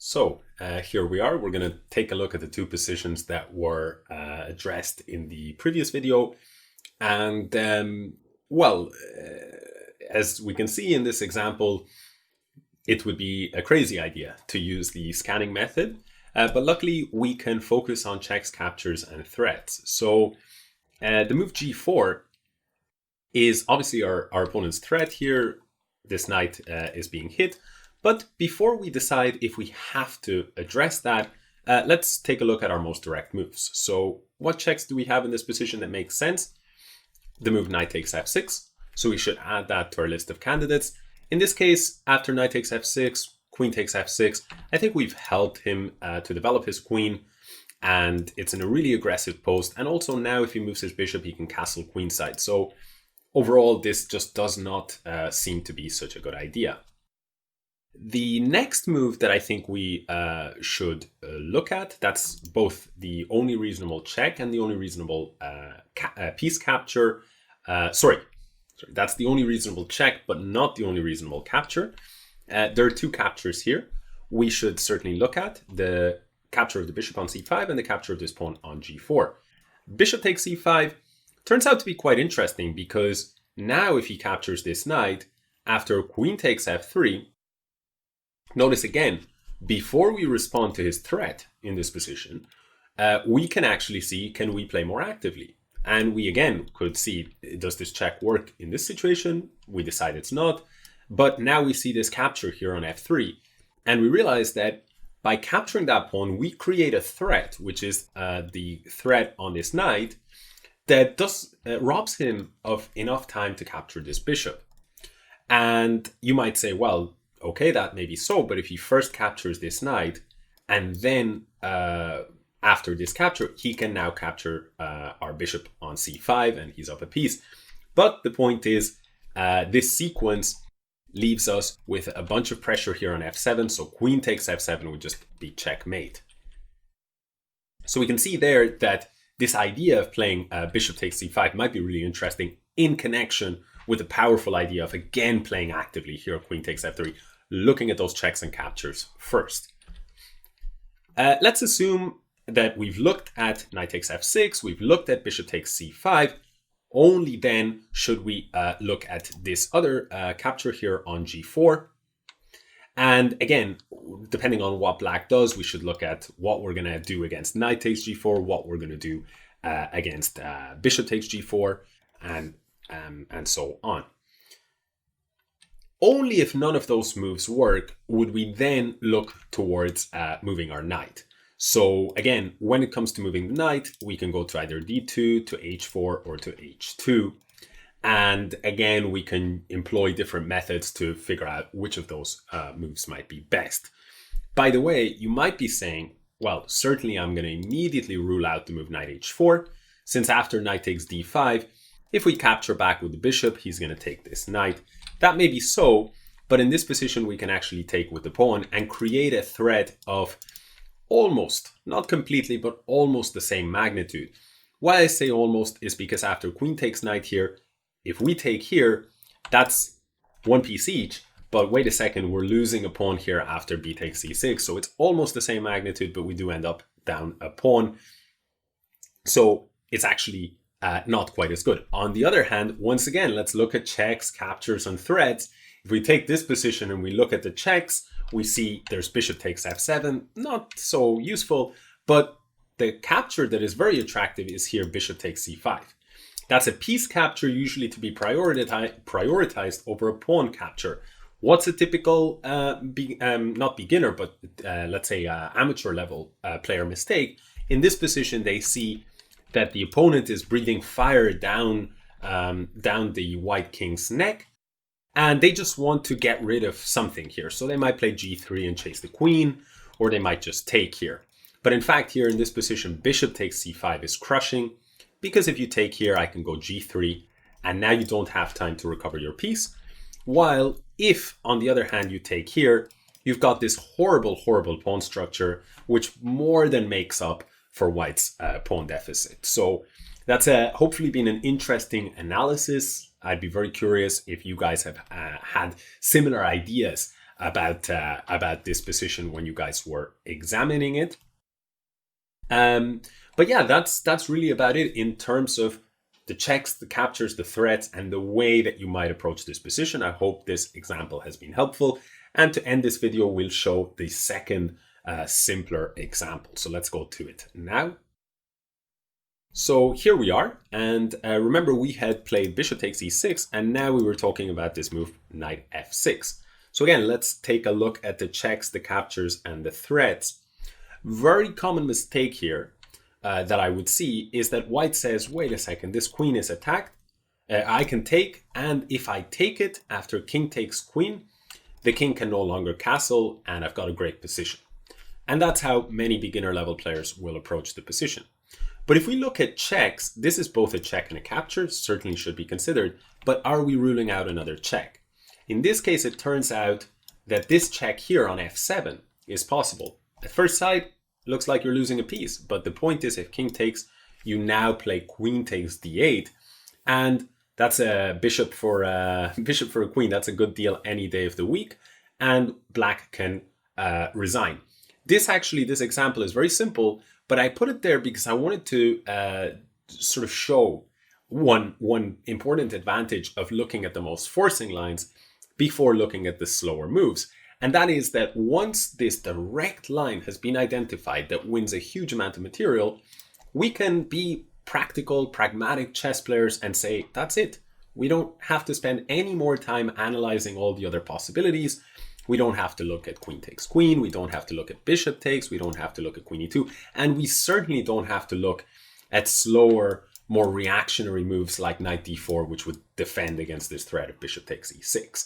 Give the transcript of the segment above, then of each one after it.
Here we are. We're going to take a look at the two positions that were addressed in the previous video. And as we can see in this example, it would be a crazy idea to use the scanning method. But luckily, we can focus on checks, captures, and threats. So the move g4 is obviously our opponent's threat here. This knight is being hit. But before we decide if we have to address that, let's take a look at our most direct moves. So what checks do we have in this position that makes sense? The move knight takes f6. So we should add that to our list of candidates. In this case, after knight takes f6, queen takes f6, I think we've helped him to develop his queen. And it's in a really aggressive post. And also now if he moves his bishop, he can castle queenside. So overall, this just does not seem to be such a good idea. The next move that I think we should look at, that's both the only reasonable check and the only reasonable piece capture. Sorry, that's the only reasonable check, but not the only reasonable capture. There are two captures here. We should certainly look at the capture of the bishop on c5 and the capture of this pawn on g4. Bishop takes c5 turns out to be quite interesting because now if he captures this knight, after queen takes f3, notice again, before we respond to his threat in this position, we can actually see, can we play more actively? And we again could see, does this check work in this situation? We decide it's not. But now we see this capture here on f3. And we realize that by capturing that pawn, we create a threat, which is the threat on this knight that robs him of enough time to capture this bishop. And you might say, well, okay, that may be so, but if he first captures this knight, and then after this capture, he can now capture our bishop on c5, and he's up a piece. But the point is, this sequence leaves us with a bunch of pressure here on f7, so queen takes f7 would just be checkmate. So we can see there that this idea of playing bishop takes c5 might be really interesting in connection with the powerful idea of again playing actively here, queen takes f3, looking at those checks and captures first. Let's assume that we've looked at knight takes f6, we've looked at bishop takes c5, only then should we look at this other capture here on g4. And again, depending on what black does, we should look at what we're going to do against knight takes g4, what we're going to do against bishop takes g4, and so on. Only if none of those moves work would we then look towards moving our knight. So again, when it comes to moving the knight, we can go to either d2, to h4, or to h2. And again, we can employ different methods to figure out which of those moves might be best. By the way, you might be saying, well, certainly I'm going to immediately rule out the move knight h4, since after knight takes d5, if we capture back with the bishop, he's going to take this knight. That may be so, but in this position, we can actually take with the pawn and create a threat of almost, not completely, but almost the same magnitude. Why I say almost is because after queen takes knight here, if we take here, that's one piece each, but wait a second, we're losing a pawn here after b takes c6, so it's almost the same magnitude, but we do end up down a pawn. So it's actually not quite as good. On the other hand, once again, let's look at checks, captures, and threats. If we take this position and we look at the checks, we see there's bishop takes f7, not so useful, but the capture that is very attractive is here bishop takes c5. That's a piece capture usually to be prioritized over a pawn capture. What's a typical, not beginner, but let's say amateur level player mistake? In this position, they see that the opponent is breathing fire down the white king's neck, and they just want to get rid of something here. So they might play g3 and chase the queen, or they might just take here. But in fact, here in this position, bishop takes c5 is crushing, because if you take here, I can go g3, and now you don't have time to recover your piece. While if, on the other hand, you take here, you've got this horrible, horrible pawn structure, which more than makes up for white's pawn deficit. So that's hopefully been an interesting analysis. I'd be very curious if you guys have had similar ideas about this position when you guys were examining it. But yeah, that's really about it in terms of the checks, the captures, the threats, and the way that you might approach this position. I hope this example has been helpful. And to end this video, we'll show the second simpler example. So let's go to it now. So here we are, and remember we had played bishop takes e6, and now we were talking about this move knight f6. So again, let's take a look at the checks, the captures, and the threats. Very common mistake here that I would see is that white says, wait a second, this queen is attacked, I can take, and if I take it after king takes queen, the king can no longer castle, and I've got a great position. And that's how many beginner level players will approach the position. But if we look at checks, this is both a check and a capture, certainly should be considered, but are we ruling out another check? In this case, it turns out that this check here on f7 is possible. At first sight, looks like you're losing a piece, but the point is if king takes, you now play queen takes d8, and that's a bishop for a queen. That's a good deal any day of the week, and black can resign. This example is very simple, but I put it there because I wanted to sort of show one important advantage of looking at the most forcing lines before looking at the slower moves. And that is that once this direct line has been identified that wins a huge amount of material, we can be practical, pragmatic chess players and say, that's it. We don't have to spend any more time analyzing all the other possibilities. We don't have to look at queen takes queen. We don't have to look at bishop takes. We don't have to look at queen e2. And we certainly don't have to look at slower, more reactionary moves like knight d4, which would defend against this threat of bishop takes e6.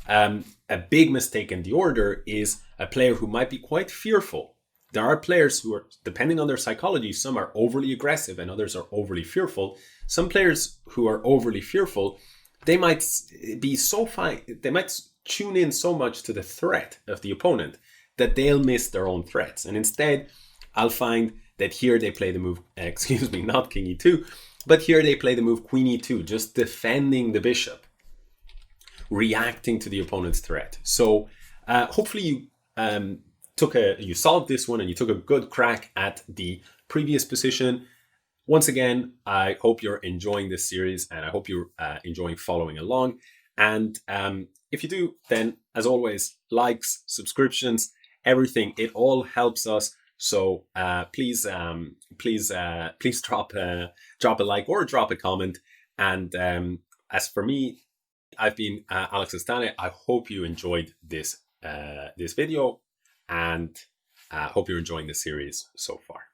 A big mistake in the order is a player who might be quite fearful. There are players who are, depending on their psychology, some are overly aggressive and others are overly fearful. Some players who are overly fearful, they might be so fine, they might tune in so much to the threat of the opponent that they'll miss their own threats. And instead, I'll find that here they play the move, not king e2, but here they play the move queen e2, just defending the bishop, reacting to the opponent's threat. So hopefully you solved this one and you took a good crack at the previous position. Once again, I hope you're enjoying this series and I hope you're enjoying following along. And if you do, then as always, likes, subscriptions, everything, it all helps us. So please drop a like or drop a comment. And as for me, I've been Alex Astane. I hope you enjoyed this video and hope you're enjoying the series so far.